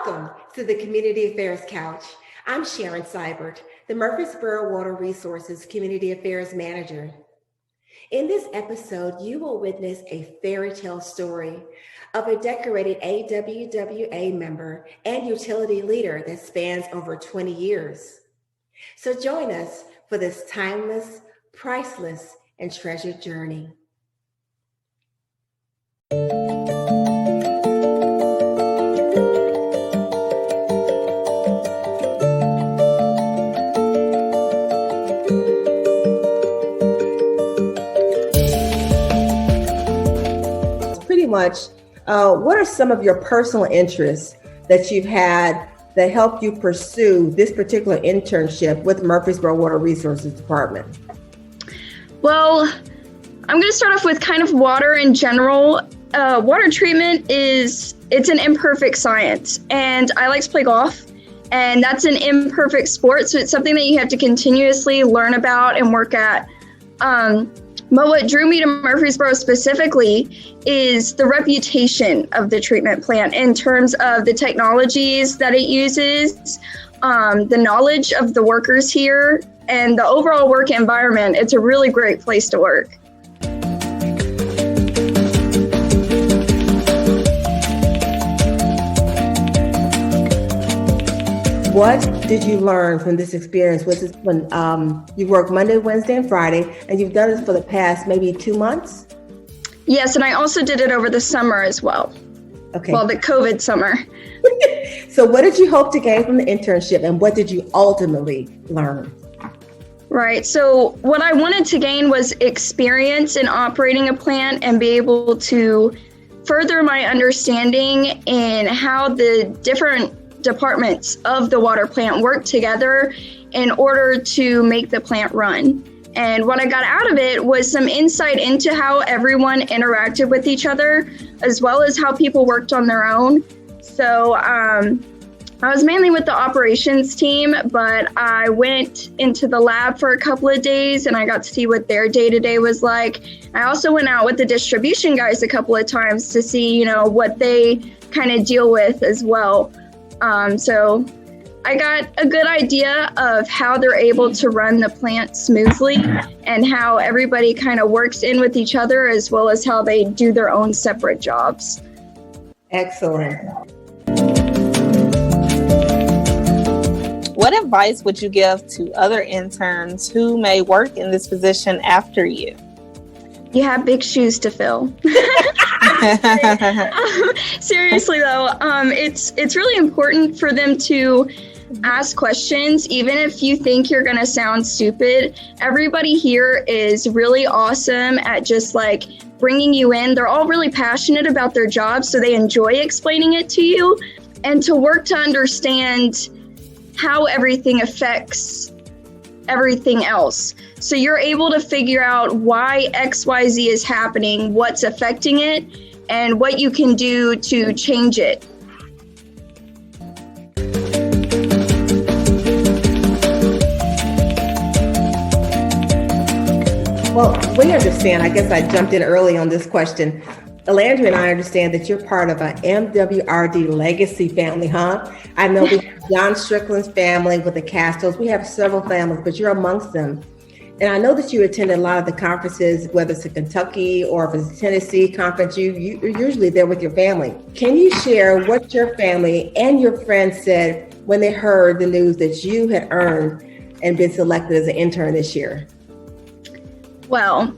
Welcome to the Community Affairs Couch. I'm Sharon Seibert, the Murfreesboro Water Resources Community Affairs Manager. In this episode, you will witness a fairy tale story of a decorated AWWA member and utility leader that spans over 20 years. So join us for this timeless, priceless, and treasured journey. What are some of your personal interests that you've had that helped you pursue this particular internship with Murfreesboro Water Resources Department? Well, I'm going to start off with kind of water in general. Water treatment it's an imperfect science, and I like to play golf, and that's an imperfect sport, so it's something that you have to continuously learn about and work at. But what drew me to Murfreesboro specifically is the reputation of the treatment plant in terms of the technologies that it uses, the knowledge of the workers here, and the overall work environment. It's a really great place to work. What did you learn from this experience? Was this when you work Monday, Wednesday, and Friday, and you've done this for the past maybe 2 months? Yes, and I also did it over the summer as well. Okay. Well, the COVID summer. So what did you hope to gain from the internship, and what did you ultimately learn? Right. So what I wanted to gain was experience in operating a plant and be able to further my understanding in how the different departments of the water plant work together in order to make the plant run. And what I got out of it was some insight into how everyone interacted with each other, as well as how people worked on their own. So I was mainly with the operations team, but I went into the lab for a couple of days and I got to see what their day-to-day was like. I also went out with the distribution guys a couple of times to see, what they kind of deal with as well. So I got a good idea of how they're able to run the plant smoothly and how everybody kind of works in with each other, as well as how they do their own separate jobs. Excellent. What advice would you give to other interns who may work in this position after you? You have big shoes to fill. Seriously though, it's really important for them to ask questions, even if you think you're gonna sound stupid. Everybody here is really awesome at just like bringing you in. They're all really passionate about their jobs, so they enjoy explaining it to you, and to work to understand how everything affects everything else. So you're able to figure out why XYZ is happening, what's affecting it, and what you can do to change it. Well, we understand, I guess I jumped in early on this question. Alandra and I understand that you're part of a MWRD legacy family, huh? I know we have John Strickland's family with the Castles. We have several families, but you're amongst them. And I know that you attend a lot of the conferences, whether it's a Kentucky or if it's a Tennessee conference, you're usually there with your family. Can you share what your family and your friends said when they heard the news that you had earned and been selected as an intern this year? Well,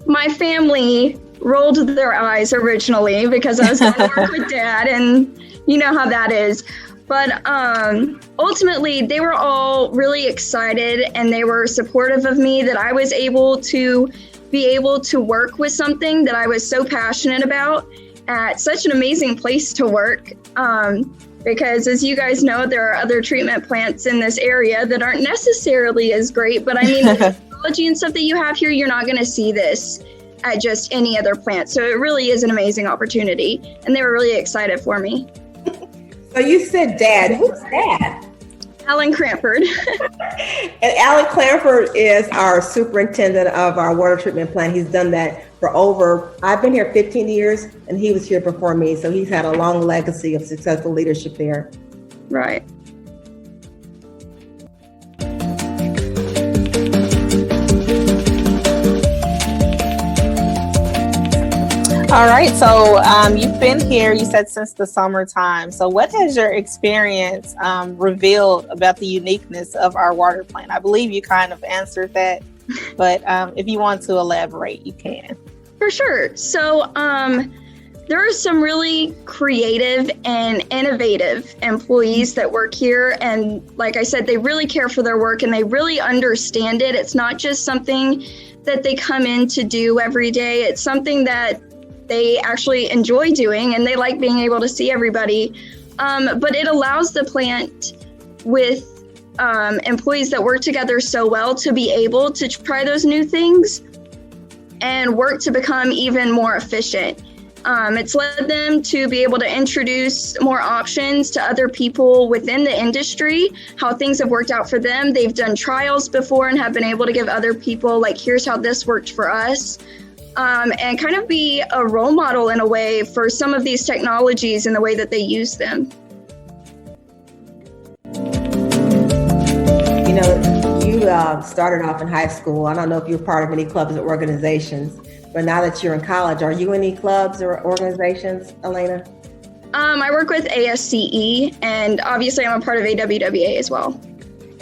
my family rolled their eyes originally because I was going to work with Dad, and you know how that is. But ultimately, they were all really excited and they were supportive of me that I was able to work with something that I was so passionate about at such an amazing place to work. Because as you guys know, there are other treatment plants in this area that aren't necessarily as great. But I mean, the technology and stuff that you have here, you're not going to see this at just any other plant. So it really is an amazing opportunity. And they were really excited for me. So you said Dad. Who's Dad? Alana Cranford. And Alana Cranford is our superintendent of our water treatment plant. He's done that for I've been here 15 years and he was here before me. So he's had a long legacy of successful leadership there. Right. All right, so you've been here, you said, since the summertime. So what has your experience revealed about the uniqueness of our water plant? I believe you kind of answered that, but if you want to elaborate, you can. For sure. So there are some really creative and innovative employees that work here. And like I said, they really care for their work and they really understand it. It's not just something that they come in to do every day. It's something that they actually enjoy doing and they like being able to see everybody. But it allows the plant with employees that work together so well to be able to try those new things and work to become even more efficient. It's led them to be able to introduce more options to other people within the industry, how things have worked out for them. They've done trials before and have been able to give other people, like, here's how this worked for us. And kind of be a role model in a way for some of these technologies and the way that they use them. You know, you started off in high school. I don't know if you're part of any clubs or organizations, but now that you're in college, are you in any clubs or organizations, Alana? I work with ASCE, and obviously I'm a part of AWWA as well.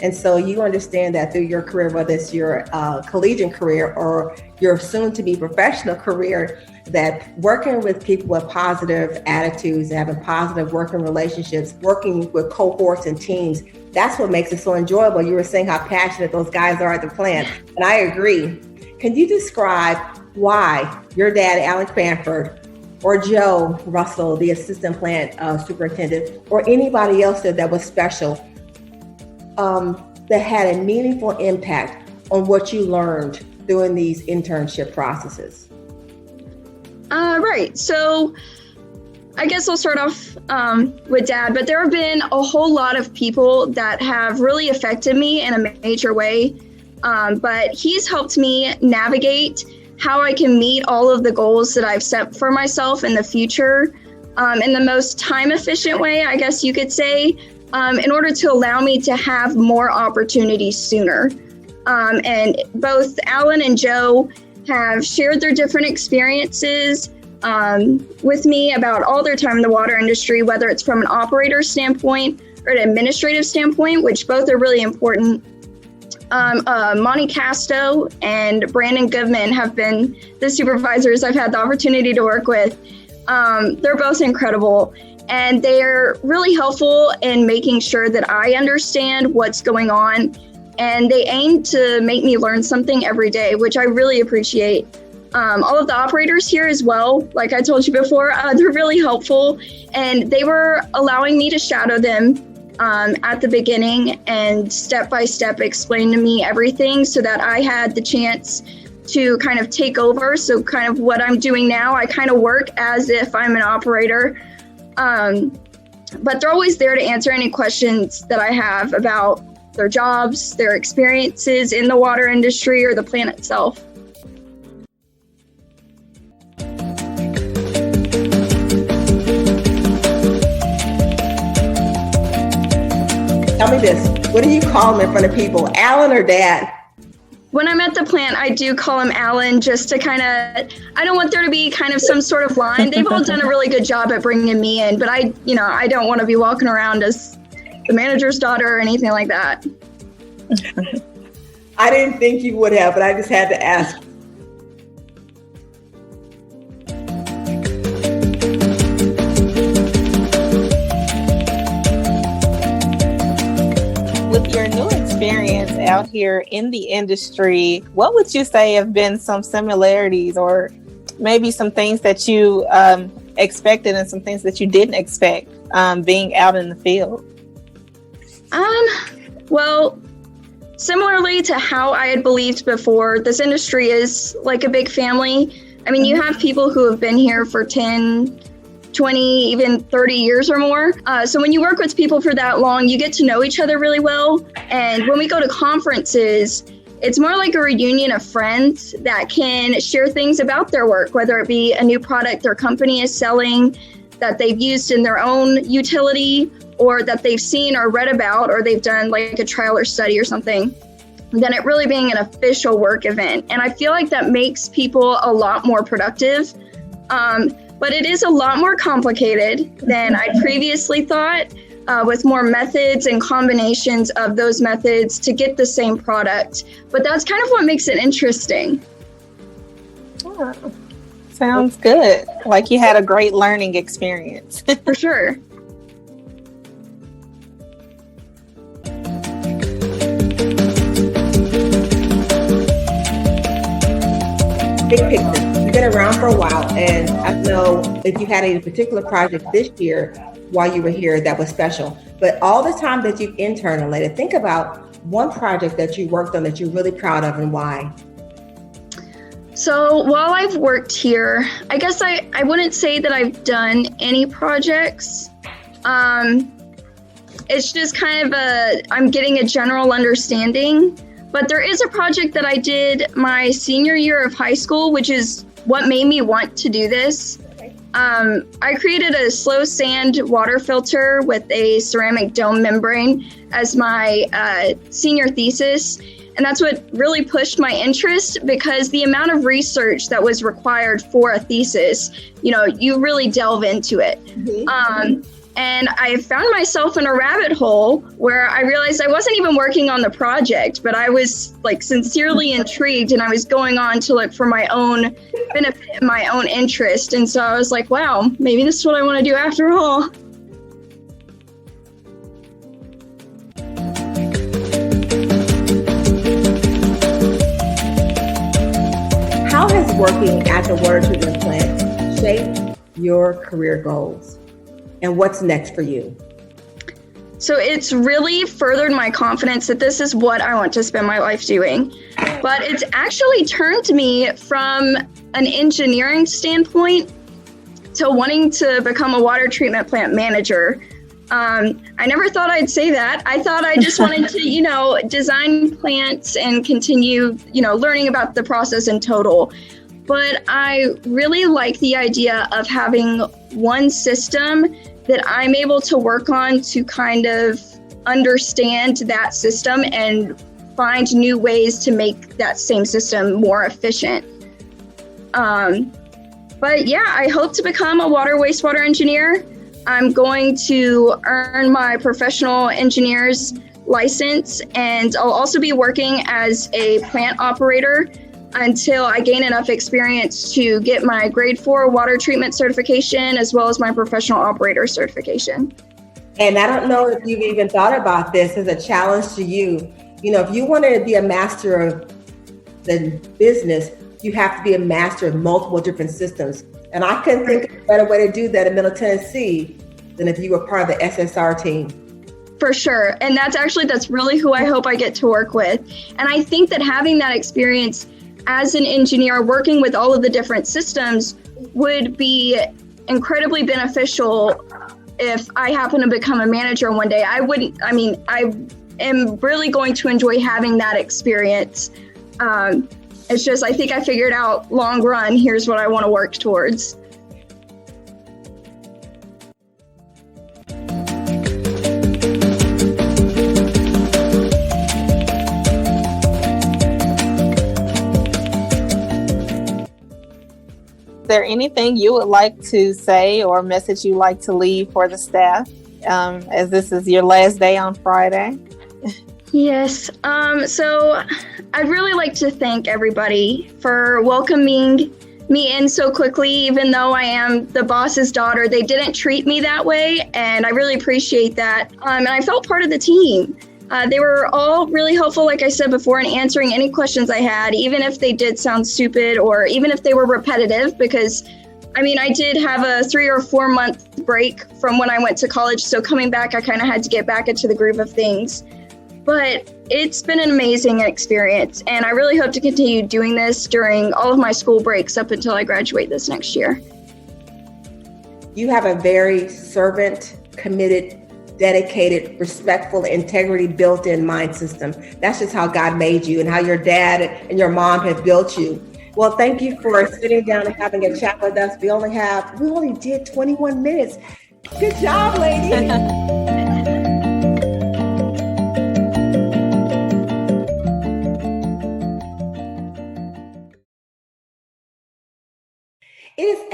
And so you understand that through your career, whether it's your collegiate career or your soon-to-be professional career, that working with people with positive attitudes and having positive working relationships, working with cohorts and teams, that's what makes it so enjoyable. You were saying how passionate those guys are at the plant, and I agree. Can you describe why your dad, Alana Cranford, or Joe Russell, the assistant plant superintendent, or anybody else that was special, that had a meaningful impact on what you learned during these internship processes? Right. So I guess I'll start off with Dad, but there have been a whole lot of people that have really affected me in a major way. But he's helped me navigate how I can meet all of the goals that I've set for myself in the future in the most time efficient way, I guess you could say, in order to allow me to have more opportunities sooner. And both Alan and Joe have shared their different experiences with me about all their time in the water industry, whether it's from an operator standpoint or an administrative standpoint, which both are really important. Monty Casto and Brandon Goodman have been the supervisors I've had the opportunity to work with. They're both incredible, and they're really helpful in making sure that I understand what's going on, and they aim to make me learn something every day, which I really appreciate. All of the operators here as well, like I told you before, they're really helpful, and they were allowing me to shadow them at the beginning and step by step explain to me everything so that I had the chance to kind of take over. So kind of what I'm doing now, I kind of work as if I'm an operator. But they're always there to answer any questions that I have about their jobs, their experiences in the water industry or the plant itself. Tell me this, what do you call him in front of people, Alan or Dad? When I'm at the plant, I do call him Alan just to kind of, I don't want there to be kind of some sort of line. They've all done a really good job at bringing me in, but I don't want to be walking around as the manager's daughter or anything like that. I didn't think you would have, but I just had to ask. With your new experience out here in the industry, what would you say have been some similarities or maybe some things that you expected and some things that you didn't expect being out in the field? Well, similarly to how I had believed before, this industry is like a big family. I mean, you have people who have been here for 10, 20, even 30 years or more. So when you work with people for that long, you get to know each other really well. And when we go to conferences, it's more like a reunion of friends that can share things about their work, whether it be a new product their company is selling that they've used in their own utility, or that they've seen or read about, or they've done like a trial or study or something, than it really being an official work event. And I feel like that makes people a lot more productive. But it is a lot more complicated than I previously thought, with more methods and combinations of those methods to get the same product. But that's kind of what makes it interesting. Oh, sounds good. Like you had a great learning experience. For sure. Big picture. You've been around for a while, and I know if you had a particular project this year while you were here that was special, but all the time that you've interned, Alana, think about one project that you worked on that you're really proud of and why. So while I've worked here, I guess I wouldn't say that I've done any projects. It's just kind of I'm getting a general understanding. But there is a project that I did my senior year of high school, which is what made me want to do this. I created a slow sand water filter with a ceramic dome membrane as my senior thesis. And that's what really pushed my interest, because the amount of research that was required for a thesis, you really delve into it. Mm-hmm. And I found myself in a rabbit hole where I realized I wasn't even working on the project, but I was like sincerely intrigued, and I was going on to look for my own benefit, my own interest. And so I was like, wow, maybe this is what I want to do after all. How has working at the water treatment plant shaped your career goals? And what's next for you? So it's really furthered my confidence that this is what I want to spend my life doing. But it's actually turned me from an engineering standpoint to wanting to become a water treatment plant manager. I never thought I'd say that. I thought I just wanted to, design plants and continue, learning about the process in total. But I really like the idea of having one system that I'm able to work on to kind of understand that system and find new ways to make that same system more efficient. But yeah, I hope to become a water wastewater engineer. I'm going to earn my professional engineer's license, and I'll also be working as a plant operator until I gain enough experience to get my grade 4 water treatment certification, as well as my professional operator certification. And I don't know if you've even thought about this as a challenge to you. If you want to be a master of the business, you have to be a master of multiple different systems. And I couldn't think of a better way to do that in Middle Tennessee than if you were part of the SSR team. For sure. And that's really who I hope I get to work with. And I think that having that experience as an engineer working with all of the different systems would be incredibly beneficial if I happen to become a manager one day. I am really going to enjoy having that experience. It's just, I think I figured out long run, here's what I want to work towards. Is there anything you would like to say or message you'd like to leave for the staff, as this is your last day on Friday? Yes. So I'd really like to thank everybody for welcoming me in so quickly. Even though I am the boss's daughter, they didn't treat me that way, and I really appreciate that. And I felt part of the team. They were all really helpful, like I said before, in answering any questions I had, even if they did sound stupid or even if they were repetitive, because I did have a 3 or 4 month break from when I went to college. So coming back, I kind of had to get back into the groove of things. But it's been an amazing experience, and I really hope to continue doing this during all of my school breaks up until I graduate this next year. You have a very servant, committed, dedicated, respectful, integrity built-in mind system. That's just how God made you and how your dad and your mom have built you. Well, thank you for sitting down and having a chat with us. We only did 21 minutes. Good job, lady.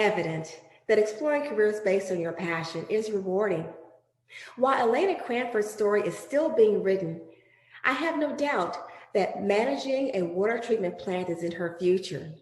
evident that exploring careers based on your passion is rewarding. While Alana Cranford's story is still being written, I have no doubt that managing a water treatment plant is in her future.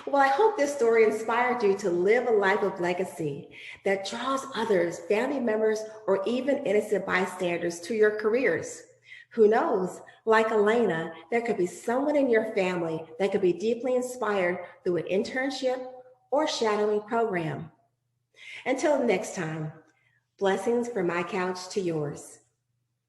Well, I hope this story inspired you to live a life of legacy that draws others, family members, or even innocent bystanders to your careers. Who knows, like Alana, there could be someone in your family that could be deeply inspired through an internship or shadowing program. Until next time, blessings from my couch to yours.